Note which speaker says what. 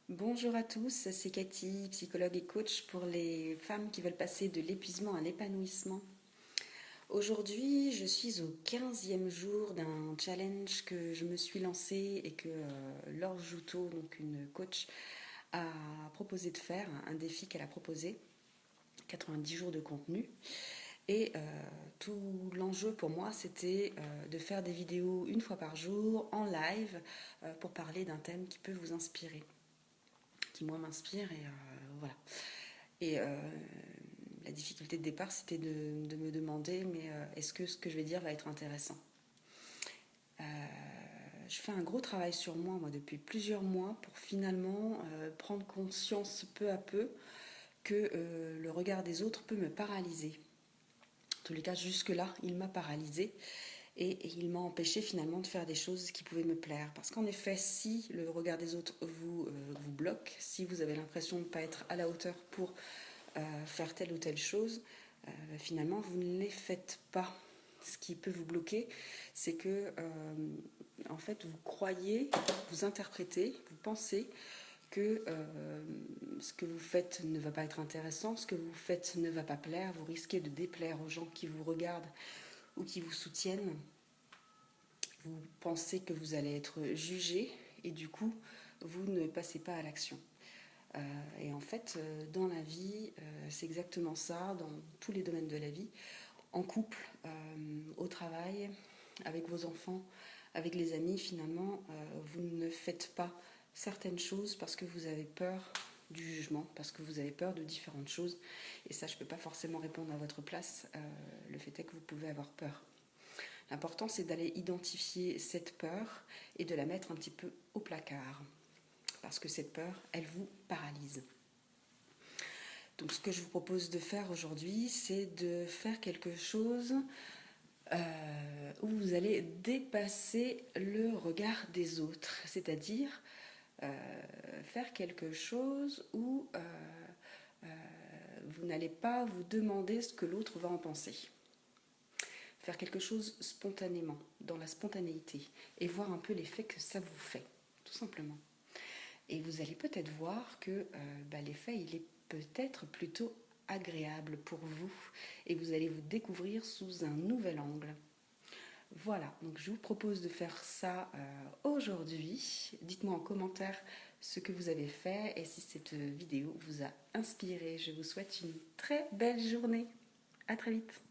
Speaker 1: Bonjour à tous, c'est Cathy, psychologue et coach pour les femmes qui veulent passer de l'épuisement à l'épanouissement. Aujourd'hui, je suis au 15e jour d'un challenge que je me suis lancé et que Laure Joutot, donc une coach, a proposé de faire, un défi qu'elle a proposé, 90 jours de contenu. Et tout l'enjeu pour moi, c'était de faire des vidéos une fois par jour, en live, pour parler d'un thème qui peut vous inspirer, qui moi m'inspire et voilà. Et la difficulté de départ, c'était de me demander, mais est-ce que ce que je vais dire va être intéressant? Je fais un gros travail sur moi, depuis plusieurs mois, pour finalement prendre conscience peu à peu que le regard des autres peut me paralyser. En tous les cas, jusque-là, il m'a paralysée et il m'a empêché finalement de faire des choses qui pouvaient me plaire. Parce qu'en effet, si le regard des autres vous bloque, si vous avez l'impression de ne pas être à la hauteur pour faire telle ou telle chose, finalement, vous ne les faites pas. Ce qui peut vous bloquer, c'est que, en fait, vous croyez, vous interprétez, vous pensez que ce que vous faites ne va pas être intéressant, ce que vous faites ne va pas plaire, vous risquez de déplaire aux gens qui vous regardent ou qui vous soutiennent. Vous pensez que vous allez être jugé et du coup, vous ne passez pas à l'action. Et en fait, dans la vie, c'est exactement ça, dans tous les domaines de la vie, en couple, au travail, avec vos enfants, avec les amis, finalement, vous ne faites pas certaines choses parce que vous avez peur du jugement, parce que vous avez peur de différentes choses. Et ça, je ne peux pas forcément répondre à votre place. Le fait est que vous pouvez avoir peur. L'important, c'est d'aller identifier cette peur et de la mettre un petit peu au placard. Parce que cette peur, elle vous paralyse. Donc ce que je vous propose de faire aujourd'hui, c'est de faire quelque chose où vous allez dépasser le regard des autres. C'est-à-dire faire quelque chose où vous n'allez pas vous demander ce que l'autre va en penser. Faire quelque chose spontanément, dans la spontanéité, et voir un peu l'effet que ça vous fait, tout simplement. Et vous allez peut-être voir que l'effet, il est peut-être plutôt agréable pour vous, et vous allez vous découvrir sous un nouvel angle. Voilà, donc je vous propose de faire ça aujourd'hui. Dites-moi en commentaire ce que vous avez fait et si cette vidéo vous a inspiré. Je vous souhaite une très belle journée. À très vite.